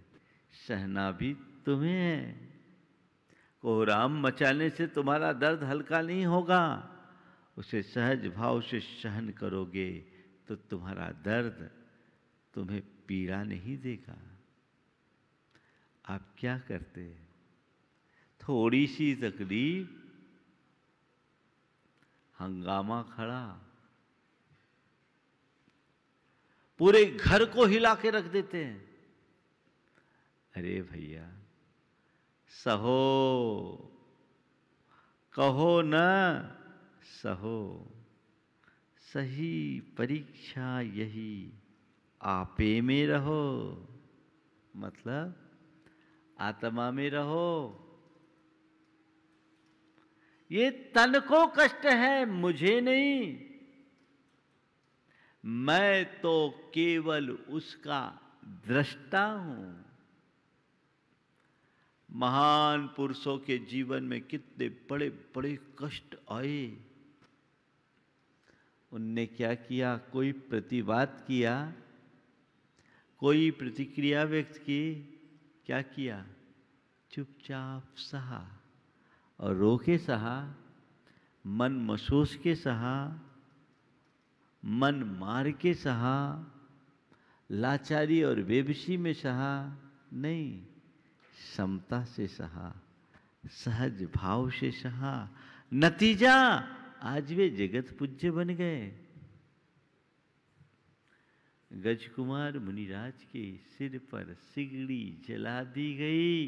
सहना भी तुम्हें है। कोहराम मचाने से तुम्हारा दर्द हल्का नहीं होगा। उसे सहज भाव से सहन करोगे तो तुम्हारा दर्द तुम्हें पीड़ा नहीं देगा। आप क्या करते हैं? थोड़ी सी तकलीफ, हंगामा खड़ा, पूरे घर को हिला के रख देते हैं। अरे भैया, सहो, कहो न सहो, सही परीक्षा यही, आपे में रहो। मतलब आत्मा में रहो। ये तन को कष्ट है, मुझे नहीं। मैं तो केवल उसका दृष्टा हूं। महान पुरुषों के जीवन में कितने बड़े बड़े कष्ट आए, उनने क्या किया? कोई प्रतिवाद किया, कोई प्रतिक्रिया व्यक्त की? क्या किया? चुपचाप सहा, और रो के सहा, मन महसूस के सहा, मन मार के सहा, लाचारी और बेबसी में सहा नहीं, समता से सहा, सहज भाव से सहा। नतीजा, आज वे जगत पूज्य बन गए। गजकुमार मुनिराज के सिर पर सिगड़ी जला दी गई।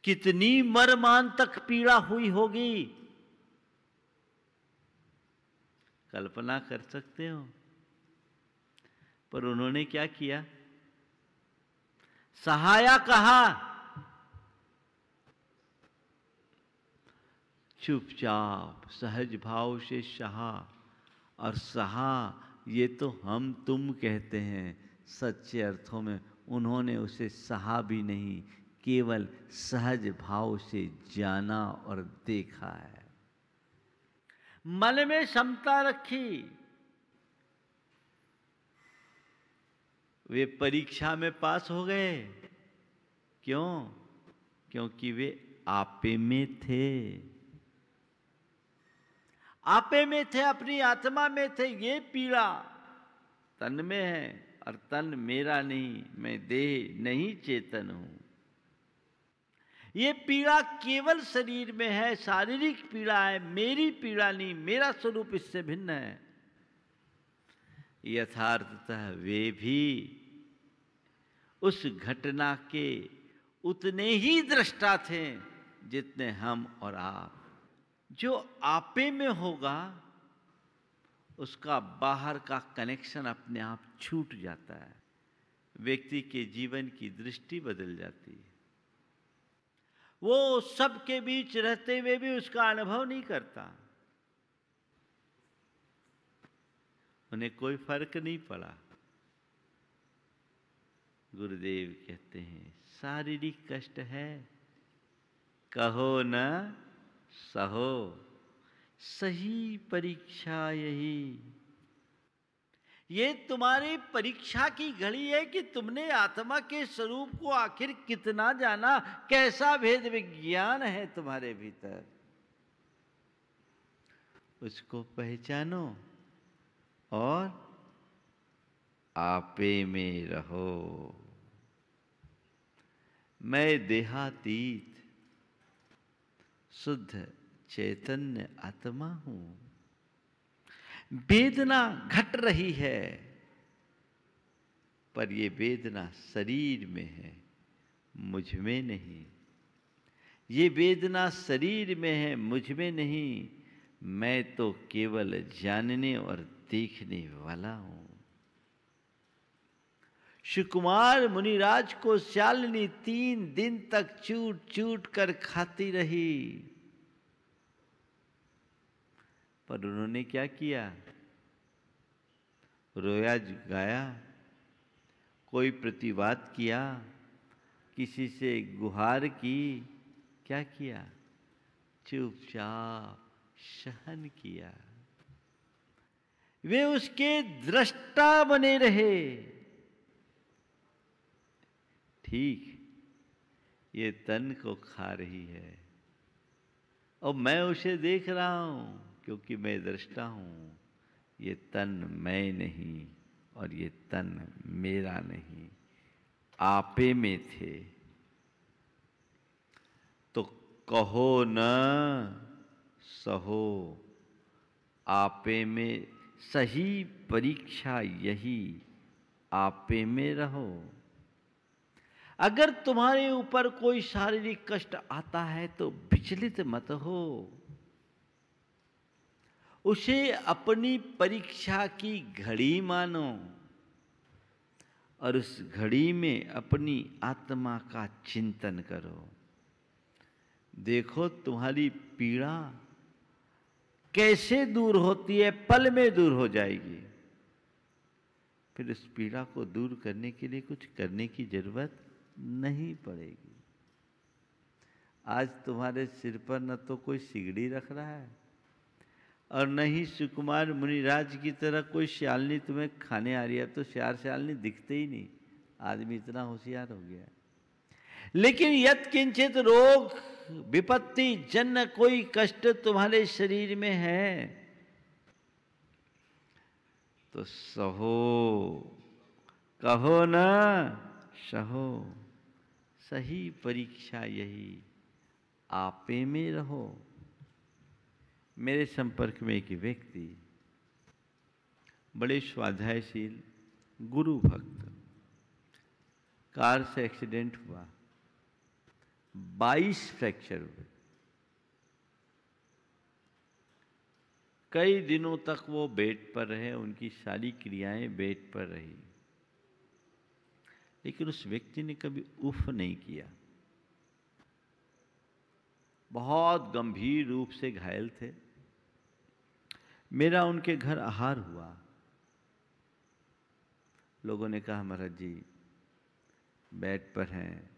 कितनी मर्मांतक पीड़ा हुई होगी, कल्पना कर सकते हो। पर उन्होंने क्या किया? सहाया कहा, चुपचाप सहज भाव से सहा। और सहा ये तो हम तुम कहते हैं, सच्चे अर्थों में उन्होंने उसे सहा भी नहीं, केवल सहज भाव से जाना और देखा है। मन में समता रखी। वे परीक्षा में पास हो गए। क्यों? क्योंकि वे आपे में थे। आपे में थे, अपनी आत्मा में थे। ये पीड़ा तन में है, और तन मेरा नहीं, मैं देह नहीं चेतन हूं। ये पीड़ा केवल शरीर में है, शारीरिक पीड़ा है, मेरी पीड़ा नहीं, मेरा स्वरूप इससे भिन्न है। यथार्थतः वे भी उस घटना के उतने ही दृष्टा थे जितने हम और आप। जो आपे में होगा उसका बाहर का कनेक्शन अपने आप छूट जाता है, व्यक्ति के जीवन की दृष्टि बदल जाती है। वो सबके बीच रहते हुए भी उसका अनुभव नहीं करता, उन्हें कोई फर्क नहीं पड़ा। गुरुदेव कहते हैं, शारीरिक कष्ट है, कहो न सहो, सही परीक्षा यही। ये तुम्हारी परीक्षा की घड़ी है कि तुमने आत्मा के स्वरूप को आखिर कितना जाना, कैसा भेद विज्ञान है तुम्हारे भीतर, उसको पहचानो और आपे में रहो। मैं देहातीत शुद्ध चैतन्य आत्मा हूं। वेदना घट रही है, पर ये वेदना शरीर में है, मुझ में नहीं। ये वेदना शरीर में है, मुझ में नहीं। मैं तो केवल जानने और देखने वाला हूं। सुकुमार मुनिराज को शालिनी 3 दिन तक चूट चूट कर खाती रही। पर उन्होंने क्या किया? रोया गाया, कोई प्रतिवाद किया, किसी से गुहार की, क्या किया? चुपचाप सहन किया। वे उसके दृष्टा बने रहे। ठीक, ये तन को खा रही है और मैं उसे देख रहा हूं क्योंकि मैं दृष्टा हूं। ये तन मैं नहीं और ये तन मेरा नहीं, आपे में थे। तो कहो न सहो, आपे में सही परीक्षा यही, आपे में रहो। अगर तुम्हारे ऊपर कोई शारीरिक कष्ट आता है तो विचलित मत हो, उसे अपनी परीक्षा की घड़ी मानो और उस घड़ी में अपनी आत्मा का चिंतन करो। देखो तुम्हारी पीड़ा कैसे दूर होती है, पल में दूर हो जाएगी। फिर उस पीड़ा को दूर करने के लिए कुछ करने की जरूरत नहीं पड़ेगी। आज तुम्हारे सिर पर न तो कोई सिगड़ी रख रहा है और न ही सुकुमार मुनिराज की तरह कोई श्यालनी तुम्हें खाने आ रही है। तो श्यालनी दिखते ही नहीं, आदमी इतना होशियार हो गया। लेकिन यत् किंचित रोग विपत्ति जन्य कोई कष्ट तुम्हारे शरीर में है तो सहो, कहो न सहो, सही परीक्षा यही, आपे में रहो। मेरे संपर्क में एक व्यक्ति, बड़े स्वाध्यायशील गुरु भक्त, कार से एक्सीडेंट हुआ, 22 फ्रैक्चर हुए। कई दिनों तक वो बेड पर रहे, उनकी सारी क्रियाएं बेड पर रही, लेकिन उस व्यक्ति ने कभी उफ नहीं किया। बहुत गंभीर रूप से घायल थे। मेरा उनके घर आहार हुआ। लोगों ने कहा महाराज जी बेड पर हैं,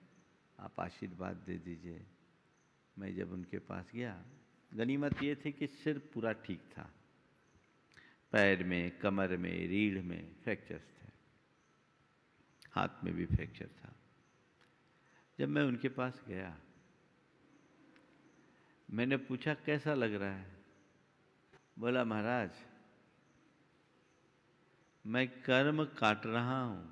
आप आशीर्वाद दे दीजिए। मैं जब उनके पास गया, गनीमत ये थी कि सिर पूरा ठीक था, पैर में, कमर में, रीढ़ में फ्रैक्चर्स थे, हाथ में भी फ्रैक्चर था। जब मैं उनके पास गया, मैंने पूछा कैसा लग रहा है? बोला महाराज मैं कर्म काट रहा हूं।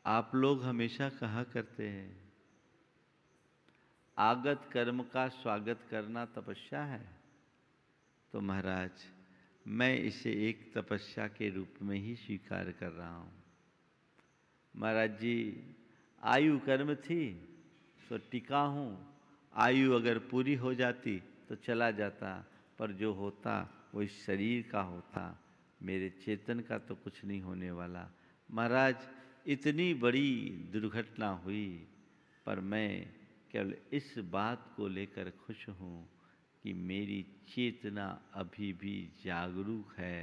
आप लोग हमेशा कहा करते हैं आगत कर्म का स्वागत करना तपस्या है, तो महाराज मैं इसे एक तपस्या के रूप में ही स्वीकार कर रहा हूं। महाराज जी आयु कर्म थी तो टिका हूं, आयु अगर पूरी हो जाती तो चला जाता, पर जो होता वो इस शरीर का होता, मेरे चेतन का तो कुछ नहीं होने वाला। महाराज इतनी बड़ी दुर्घटना हुई, पर मैं केवल इस बात को लेकर खुश हूँ कि मेरी चेतना अभी भी जागरूक है।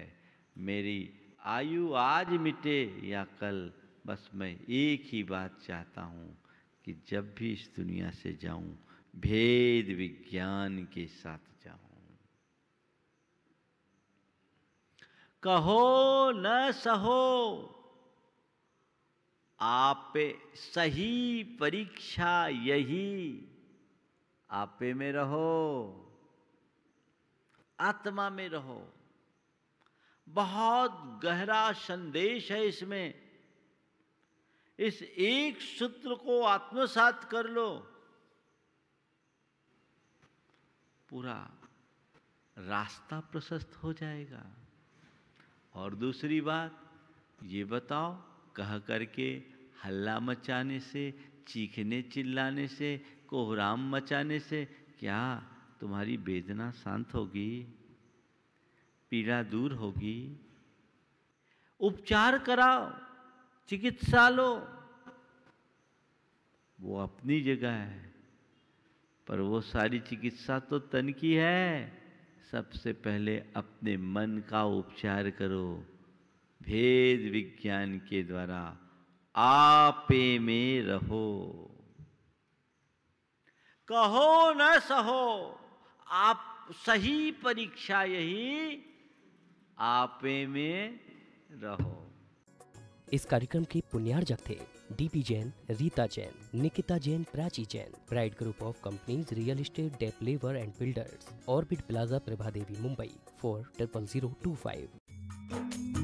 मेरी आयु आज मिटे या कल, बस मैं एक ही बात चाहता हूँ कि जब भी इस दुनिया से जाऊं भेद विज्ञान के साथ जाऊं। कहो न सहो, आपे सही परीक्षा यही, आपे में रहो, आत्मा में रहो। बहुत गहरा संदेश है इसमें। इस एक सूत्र को आत्मसात कर लो, पूरा रास्ता प्रशस्त हो जाएगा। और दूसरी बात ये बताओ, कह करके हल्ला मचाने से, चीखने चिल्लाने से, कोहराम मचाने से क्या तुम्हारी वेदना शांत होगी? पीड़ा दूर होगी? उपचार कराओ, चिकित्सा लो, वो अपनी जगह है, पर वो सारी चिकित्सा तो तन की है। सबसे पहले अपने मन का उपचार करो, भेद विज्ञान के द्वारा आपे में रहो। कहो न सहो, आप सही परीक्षा यही, आपे में रहो। इस कार्यक्रम के पुण्यार्जक थे DP Jain, Rita Jain, Nikita Jain, Prachi Jain. Pride Group of Companies, real estate, developer and builders, Orbit plaza, Prabhadevi, Mumbai 400025।